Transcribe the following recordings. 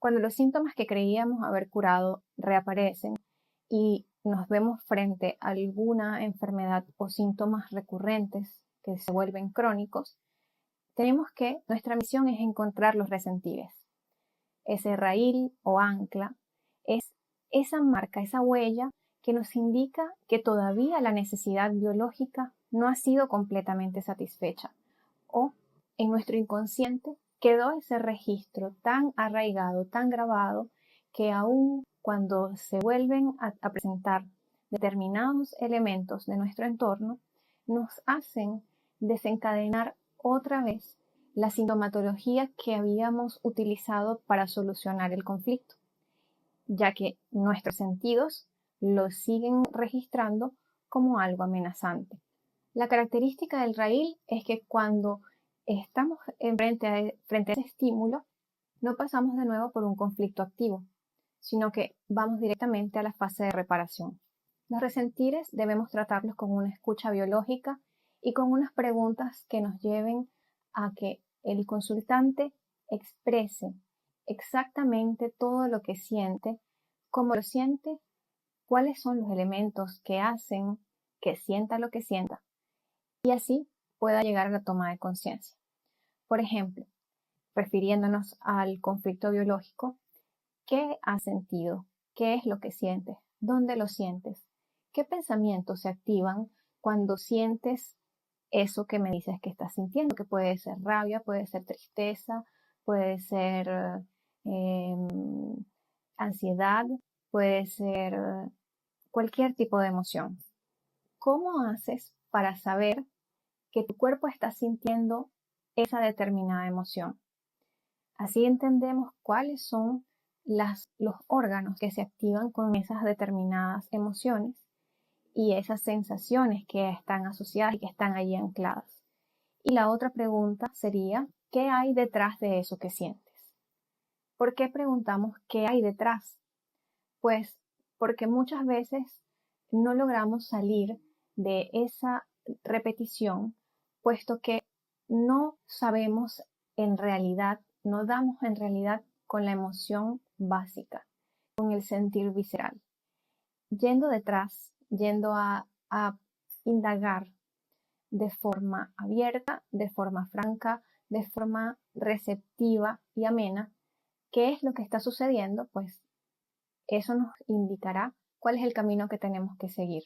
Cuando los síntomas que creíamos haber curado reaparecen y nos vemos frente a alguna enfermedad o síntomas recurrentes que se vuelven crónicos, tenemos que nuestra misión es encontrar los resentiles. Ese raíl o ancla es esa marca, esa huella que nos indica que todavía la necesidad biológica no ha sido completamente satisfecha, o en nuestro inconsciente quedó ese registro tan arraigado, tan grabado, que aun cuando se vuelven a presentar determinados elementos de nuestro entorno, nos hacen desencadenar otra vez la sintomatología que habíamos utilizado para solucionar el conflicto, ya que nuestros sentidos lo siguen registrando como algo amenazante. La característica del raíl es que cuando estamos frente a ese estímulo, no pasamos de nuevo por un conflicto activo, sino que vamos directamente a la fase de reparación. Los resentires debemos tratarlos con una escucha biológica y con unas preguntas que nos lleven a que el consultante exprese exactamente todo lo que siente, cómo lo siente, cuáles son los elementos que hacen que sienta lo que sienta, y así pueda llegar a la toma de conciencia. Por ejemplo, refiriéndonos al conflicto biológico, ¿qué has sentido? ¿Qué es lo que sientes? ¿Dónde lo sientes? ¿Qué pensamientos se activan cuando sientes eso que me dices que estás sintiendo? Que puede ser rabia, puede ser tristeza, puede ser ansiedad, puede ser cualquier tipo de emoción. ¿Cómo haces para saber que tu cuerpo está sintiendo esa determinada emoción? Así entendemos cuáles son los órganos que se activan con esas determinadas emociones y esas sensaciones que están asociadas y que están allí ancladas. Y la otra pregunta sería, ¿qué hay detrás de eso que sientes? ¿Por qué preguntamos qué hay detrás? Pues porque muchas veces no logramos salir de esa repetición, puesto que no sabemos en realidad, no damos en realidad con la emoción básica, con el sentir visceral. Yendo detrás, yendo a indagar de forma abierta, de forma franca, de forma receptiva y amena, ¿qué es lo que está sucediendo? Pues eso nos indicará cuál es el camino que tenemos que seguir.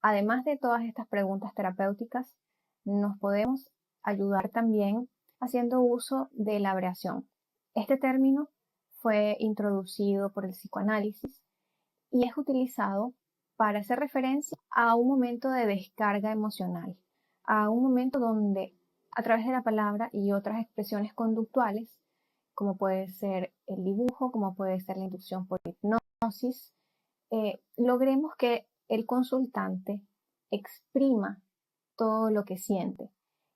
Además de todas estas preguntas terapéuticas, nos podemos ayudar también haciendo uso de la abreación. Este término fue introducido por el psicoanálisis y es utilizado para hacer referencia a un momento de descarga emocional, a un momento donde a través de la palabra y otras expresiones conductuales, como puede ser el dibujo, como puede ser la inducción por hipnosis, logremos que el consultante exprima todo lo que siente,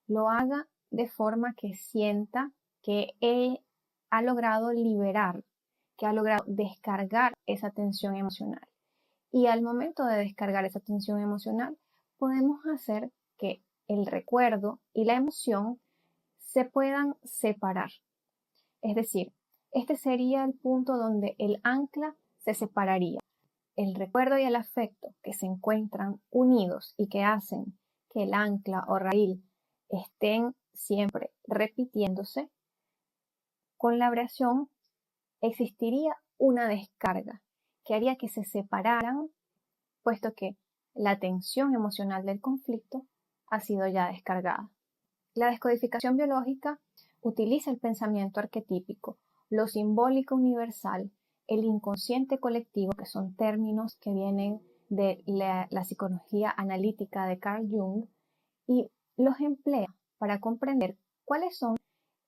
lo haga de forma que sienta que él ha logrado liberar, que ha logrado descargar esa tensión emocional. Y al momento de descargar esa tensión emocional, podemos hacer que el recuerdo y la emoción se puedan separar. Es decir, este sería el punto donde el ancla se separaría. El recuerdo y el afecto que se encuentran unidos y que hacen que el ancla o raíl estén siempre repitiéndose, con la abreación existiría una descarga que haría que se separaran, puesto que la tensión emocional del conflicto ha sido ya descargada. La descodificación biológica utiliza el pensamiento arquetípico, lo simbólico universal, el inconsciente colectivo, que son términos que vienen de la psicología analítica de Carl Jung, y los emplea para comprender cuáles son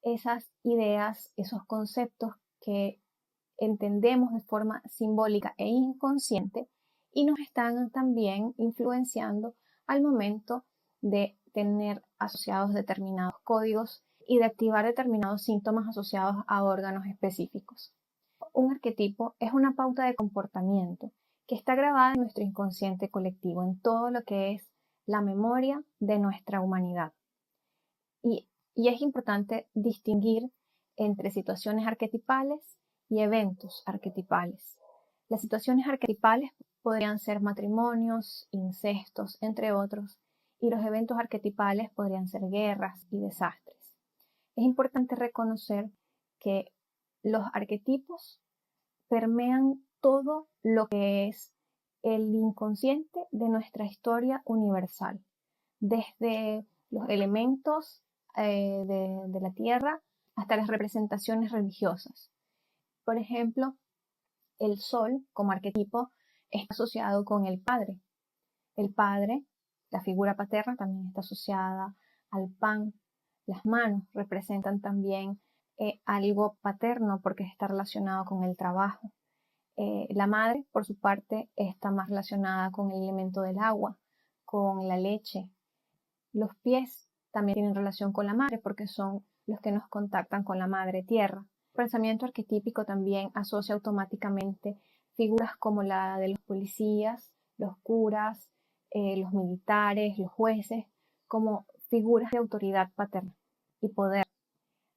esas ideas, esos conceptos que entendemos de forma simbólica e inconsciente y nos están también influenciando al momento de tener asociados determinados códigos y de activar determinados síntomas asociados a órganos específicos. Un arquetipo es una pauta de comportamiento que está grabada en nuestro inconsciente colectivo, en todo lo que es la memoria de nuestra humanidad. Y es importante distinguir entre situaciones arquetipales y eventos arquetipales. Las situaciones arquetipales podrían ser matrimonios, incestos, entre otros, y los eventos arquetipales podrían ser guerras y desastres. Es importante reconocer que los arquetipos permean todo lo que es el inconsciente de nuestra historia universal, desde los elementos de la tierra hasta las representaciones religiosas. Por ejemplo, el sol como arquetipo está asociado con el padre. El padre, la figura paterna, también está asociada al pan. Las manos representan también algo paterno porque está relacionado con el trabajo. La madre, por su parte, está más relacionada con el elemento del agua, con la leche. Los pies también tienen relación con la madre porque son los que nos contactan con la madre tierra. El pensamiento arquetípico también asocia automáticamente figuras como la de los policías, los curas, los militares, los jueces, como figuras de autoridad paterna y poder.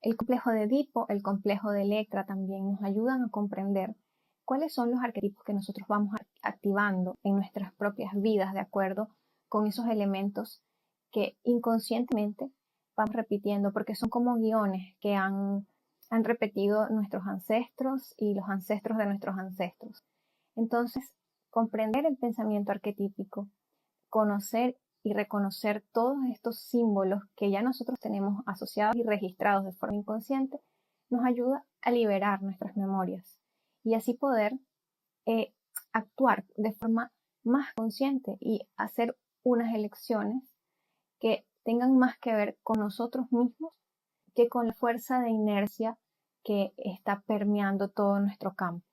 El complejo de Edipo, el complejo de Electra también nos ayudan a comprender cuáles son los arquetipos que nosotros vamos activando en nuestras propias vidas de acuerdo con esos elementos que inconscientemente vamos repitiendo porque son como guiones que han repetido nuestros ancestros y los ancestros de nuestros ancestros. Entonces, comprender el pensamiento arquetípico, conocer y reconocer todos estos símbolos que ya nosotros tenemos asociados y registrados de forma inconsciente, nos ayuda a liberar nuestras memorias y así poder actuar de forma más consciente y hacer unas elecciones que tengan más que ver con nosotros mismos que con la fuerza de inercia que está permeando todo nuestro campo.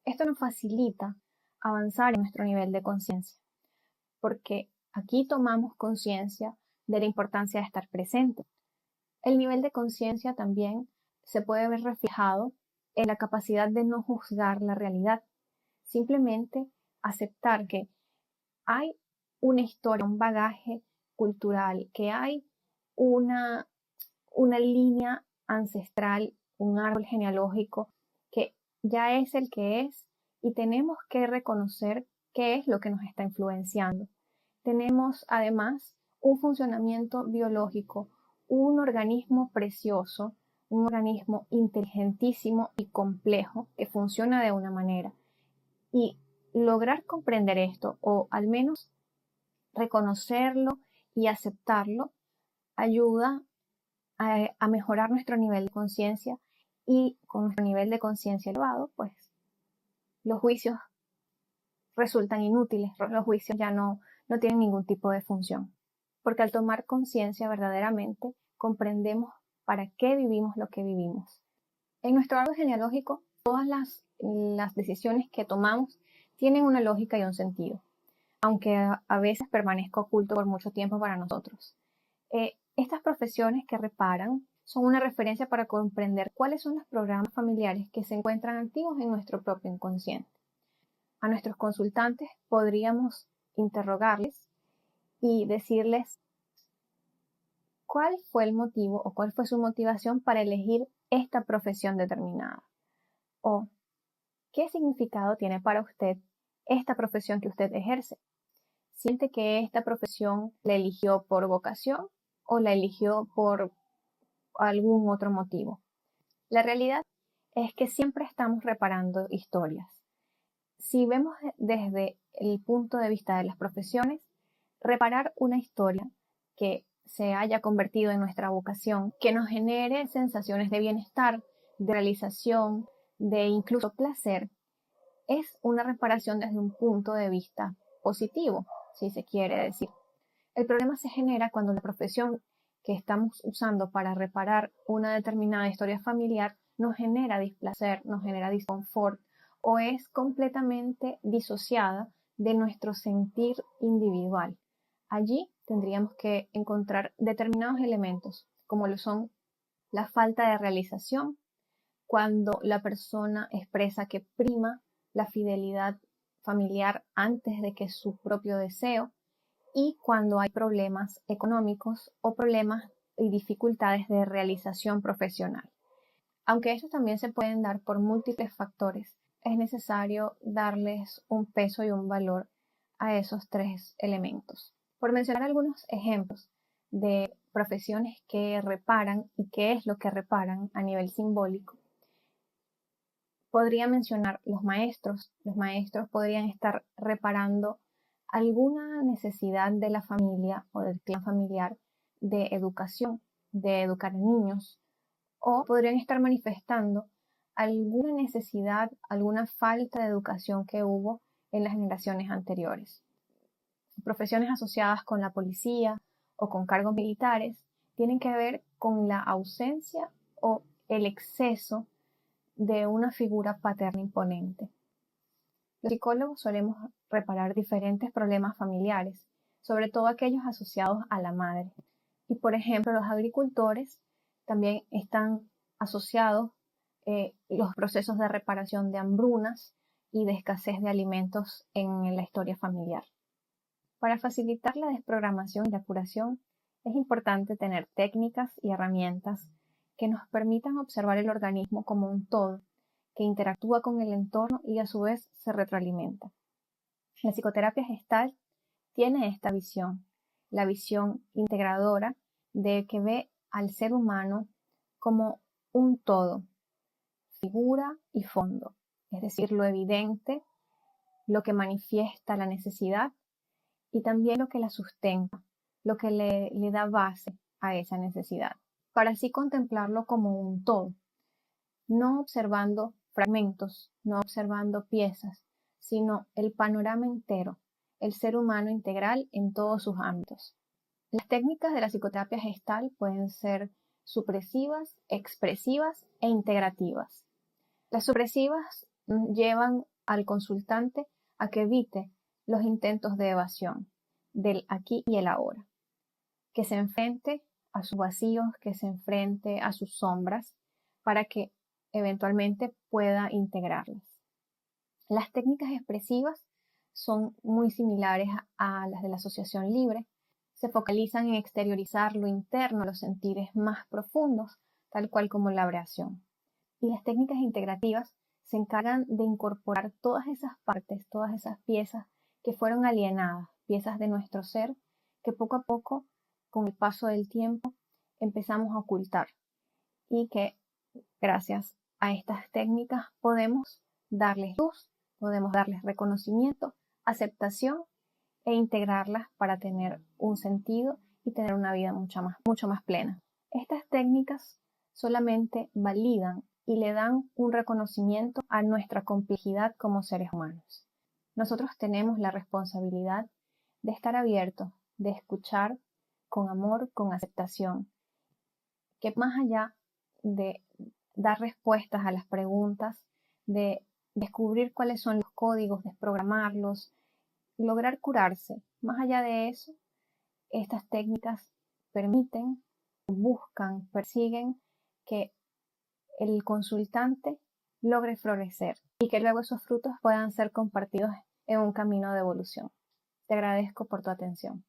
Esto nos facilita avanzar en nuestro nivel de conciencia, porque aquí tomamos conciencia de la importancia de estar presente. El nivel de conciencia también se puede ver reflejado en la capacidad de no juzgar la realidad, simplemente aceptar que hay una historia, un bagaje cultural, que hay una línea ancestral, un árbol genealógico que ya es el que es y tenemos que reconocer qué es lo que nos está influenciando. Tenemos además un funcionamiento biológico, un organismo precioso, un organismo inteligentísimo y complejo que funciona de una manera. Y lograr comprender esto, o al menos reconocerlo y aceptarlo, ayuda a mejorar nuestro nivel de conciencia, y con nuestro nivel de conciencia elevado, pues los juicios resultan inútiles, los juicios ya no tienen ningún tipo de función, porque al tomar conciencia verdaderamente comprendemos para qué vivimos lo que vivimos. En nuestro árbol genealógico, todas las decisiones que tomamos tienen una lógica y un sentido, aunque a veces permanezca oculto por mucho tiempo para nosotros. Estas profesiones que reparan son una referencia para comprender cuáles son los programas familiares que se encuentran activos en nuestro propio inconsciente. A nuestros consultantes podríamos interrogarles y decirles cuál fue el motivo o cuál fue su motivación para elegir esta profesión determinada, o qué significado tiene para usted esta profesión que usted ejerce. ¿Siente que esta profesión la eligió por vocación o la eligió por algún otro motivo? La realidad es que siempre estamos reparando historias. Si vemos desde el punto de vista de las profesiones, reparar una historia que se haya convertido en nuestra vocación, que nos genere sensaciones de bienestar, de realización, de incluso placer, es una reparación desde un punto de vista positivo, si se quiere decir. El problema se genera cuando la profesión que estamos usando para reparar una determinada historia familiar nos genera displacer, nos genera disconfort o es completamente disociada de nuestro sentir individual. Allí tendríamos que encontrar determinados elementos, como lo son la falta de realización, cuando la persona expresa que prima la fidelidad familiar antes de que su propio deseo, y cuando hay problemas económicos o problemas y dificultades de realización profesional. Aunque estos también se pueden dar por múltiples factores, es necesario darles un peso y un valor a esos tres elementos. Por mencionar algunos ejemplos de profesiones que reparan y qué es lo que reparan a nivel simbólico, podría mencionar los maestros. Los maestros podrían estar reparando alguna necesidad de la familia o del clan familiar de educación, de educar a niños, o podrían estar manifestando alguna necesidad, alguna falta de educación que hubo en las generaciones anteriores. Profesiones asociadas con la policía o con cargos militares tienen que ver con la ausencia o el exceso de una figura paterna imponente. Los psicólogos solemos reparar diferentes problemas familiares, sobre todo aquellos asociados a la madre. Y por ejemplo, los agricultores también están asociados los procesos de reparación de hambrunas y de escasez de alimentos en la historia familiar. Para facilitar la desprogramación y la curación, es importante tener técnicas y herramientas que nos permitan observar el organismo como un todo, que interactúa con el entorno y a su vez se retroalimenta. La psicoterapia Gestalt tiene esta visión, la visión integradora de que ve al ser humano como un todo, figura y fondo, es decir, lo evidente, lo que manifiesta la necesidad y también lo que la sustenta, lo que le da base a esa necesidad, para así contemplarlo como un todo, no observando fragmentos, no observando piezas, sino el panorama entero, el ser humano integral en todos sus ámbitos. Las técnicas de la psicoterapia gestal pueden ser supresivas, expresivas e integrativas. Las supresivas llevan al consultante a que evite los intentos de evasión del aquí y el ahora, que se enfrente a sus vacíos, que se enfrente a sus sombras, para que eventualmente pueda integrarlas. Las técnicas expresivas son muy similares a las de la asociación libre. Se focalizan en exteriorizar lo interno, los sentires más profundos, tal cual como la abreación. Y las técnicas integrativas se encargan de incorporar todas esas partes, todas esas piezas que fueron alienadas, piezas de nuestro ser que poco a poco, con el paso del tiempo, empezamos a ocultar y que gracias a estas técnicas podemos darles luz, podemos darles reconocimiento, aceptación e integrarlas para tener un sentido y tener una vida mucho más plena. Estas técnicas solamente validan y le dan un reconocimiento a nuestra complejidad como seres humanos. Nosotros tenemos la responsabilidad de estar abiertos, de escuchar con amor, con aceptación, que más allá de dar respuestas a las preguntas, de descubrir cuáles son los códigos, desprogramarlos, lograr curarse. Más allá de eso, estas técnicas permiten, buscan, persiguen que el consultante logre florecer y que luego esos frutos puedan ser compartidos en un camino de evolución. Te agradezco por tu atención.